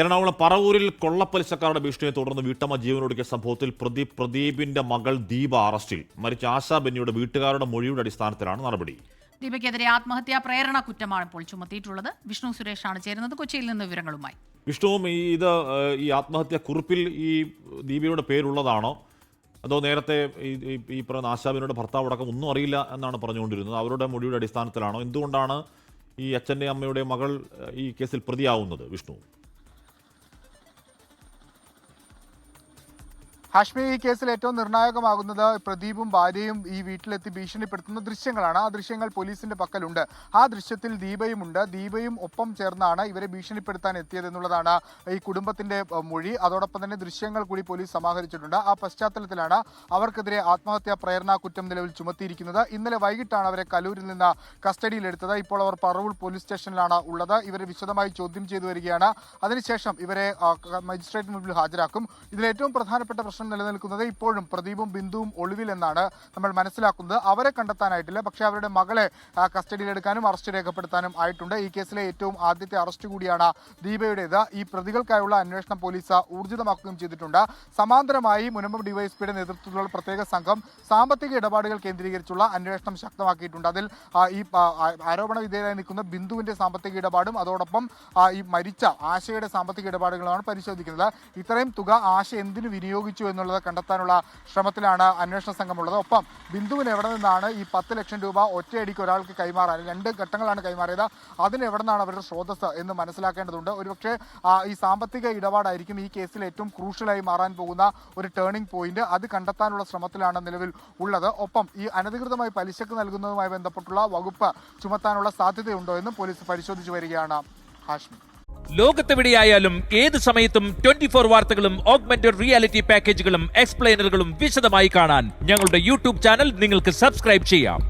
എറണാകുളം പറവൂരിൽ കൊള്ളപ്പലിശക്കാരുടെ ഭീഷണിയെ തുടർന്ന് വീട്ടമ്മ ജീവനൊടുക്കിയ സംഭവത്തിൽ പ്രദീപിന്റെ മകൾ ദീപ അറസ്റ്റിൽ. മരിച്ച ആശാ ബെന്നിയുടെ വീട്ടുകാരുടെ മൊഴിയുടെ അടിസ്ഥാനത്തിലാണ് നടപടി. ദീപയ്ക്കെതിരെ ആത്മഹത്യാ പ്രേരണ കുറ്റമാണ് ഇപ്പോൾ ചുമത്തിയിട്ടുള്ളത്. വിഷ്ണു സുരേഷാണ് ചേരുന്നത് കൊച്ചിയിൽ നിന്ന് വിവരങ്ങളുമായി. വിഷ്ണുവും ഈ ആത്മഹത്യാ കുറിപ്പിൽ ഈ ദീപയുടെ പേരുള്ളതാണോ, അതോ നേരത്തെ ഈ പറയുന്ന ആശാബെന്നിയുടെ ഭർത്താവ് അടക്കം ഒന്നും അറിയില്ല എന്നാണ് പറഞ്ഞുകൊണ്ടിരുന്നത്? അവരുടെ മൊഴിയുടെ അടിസ്ഥാനത്തിലാണോ? എന്തുകൊണ്ടാണ് ഈ അച്ഛൻ്റെ അമ്മയുടെ മകൾ ഈ കേസിൽ പ്രതിയാവുന്നത്? വിഷ്ണു, ഹാഷ്മി, ഈ കേസിൽ ഏറ്റവും നിർണായകമാകുന്നത് പ്രദീപും ഭാര്യയും ഈ വീട്ടിലെത്തി ഭീഷണിപ്പെടുത്തുന്ന ദൃശ്യങ്ങളാണ്. ആ ദൃശ്യങ്ങൾ പോലീസിന്റെ പക്കലുണ്ട്. ആ ദൃശ്യത്തിൽ ദീപയുമുണ്ട്. ദീപയും ഒപ്പം ചേർന്നാണ് ഇവരെ ഭീഷണിപ്പെടുത്താൻ എത്തിയതെന്നുള്ളതാണ് ഈ കുടുംബത്തിന്റെ മൊഴി. അതോടൊപ്പം തന്നെ ദൃശ്യങ്ങൾ കൂടി പോലീസ് സമാഹരിച്ചിട്ടുണ്ട്. ആ പശ്ചാത്തലത്തിലാണ് അവർക്കെതിരെ ആത്മഹത്യാ പ്രേരണ കുറ്റം നിലവിൽ ചുമത്തിയിരിക്കുന്നത്. ഇന്നലെ വൈകിട്ടാണ് അവരെ കലൂരിൽ നിന്ന് കസ്റ്റഡിയിലെടുത്തത്. ഇപ്പോൾ അവർ പറവൂർ പോലീസ് സ്റ്റേഷനിലാണ് ഉള്ളത്. ഇവരെ വിശദമായി ചോദ്യം ചെയ്തു വരികയാണ്. അതിനുശേഷം ഇവരെ മജിസ്ട്രേറ്റിന് മുമ്പിൽ ഹാജരാക്കും. ഇതിൽ ഏറ്റവും പ്രധാനപ്പെട്ട പ്രശ്നം നിലനിൽക്കുന്നത് ഇപ്പോഴും പ്രദീപും ബിന്ദുവും ഒളിവിലെന്നാണ് നമ്മൾ മനസ്സിലാക്കുന്നത്. അവരെ കണ്ടെത്താനായിട്ടില്ല. പക്ഷേ അവരുടെ മകളെ കസ്റ്റഡിയിലെടുക്കാനും അറസ്റ്റ് രേഖപ്പെടുത്താനും ആയിട്ടുണ്ട്. ഈ കേസിലെ ഏറ്റവും ആദ്യത്തെ അറസ്റ്റ് കൂടിയാണ് ദീപയുടേത്. ഈ പ്രതികൾക്കായുള്ള അന്വേഷണം പോലീസ് ഊർജിതമാക്കുകയും ചെയ്തിട്ടുണ്ട്. സമാന്തരമായി മുനമ്പം ഡിവൈഎസ്പിയുടെ നേതൃത്വത്തിലുള്ള പ്രത്യേക സംഘം സാമ്പത്തിക ഇടപാടുകൾ കേന്ദ്രീകരിച്ചുള്ള അന്വേഷണം ശക്തമാക്കിയിട്ടുണ്ട്. അതിൽ ഈ ആരോപണ വിധേയരായി നിൽക്കുന്ന ബിന്ദുവിന്റെ സാമ്പത്തിക ഇടപാടും അതോടൊപ്പം ഈ മരിച്ച ആശയുടെ സാമ്പത്തിക ഇടപാടുകളാണ് പരിശോധിക്കുന്നത്. ഇത്രയും തുക ആശ എന്തിനു വിനിയോഗിച്ചു എന്നുള്ളത് കണ്ടെത്താനുള്ള ശ്രമത്തിലാണ് അന്വേഷണ സംഘമുള്ളത്. ഒപ്പം ബിന്ദുവിന് എവിടെ നിന്നാണ് ഈ 10 ലക്ഷം രൂപ ഒറ്റയടിക്ക് ഒരാൾക്ക് കൈമാറാൻ 2 ഘട്ടങ്ങളാണ് കൈമാറിയത്, അതിന് എവിടെ നിന്നാണ് അവരുടെ സ്രോതസ് എന്ന് മനസ്സിലാക്കേണ്ടതുണ്ട്. ഒരുപക്ഷെ ഈ സാമ്പത്തിക ഇടപാടായിരിക്കും ഈ കേസിൽ ഏറ്റവും ക്രൂഷ്യലായി മാറാൻ പോകുന്ന ഒരു ടേണിംഗ് പോയിന്റ്. അത് കണ്ടെത്താനുള്ള ശ്രമത്തിലാണ് നിലവിൽ ഉള്ളത്. ഒപ്പം ഈ അനധികൃതമായി പലിശക്ക് നൽകുന്നതുമായി ബന്ധപ്പെട്ടുള്ള വകുപ്പ് ചുമത്താനുള്ള സാധ്യതയുണ്ടോ എന്നും പോലീസ് പരിശോധിച്ചു വരികയാണ്. ഹാഷ്മി, ലോകത്തെവിടെയായാലും ഏത് സമയത്തും 24 വാർത്തകളും ഓഗ്മെന്റഡ് റിയാലിറ്റി പാക്കേജുകളും എക്സ്പ്ലെയിനറുകളും വിശദമായി കാണാൻ ഞങ്ങളുടെ യൂട്യൂബ് ചാനൽ നിങ്ങൾക്ക് സബ്സ്ക്രൈബ് ചെയ്യാം.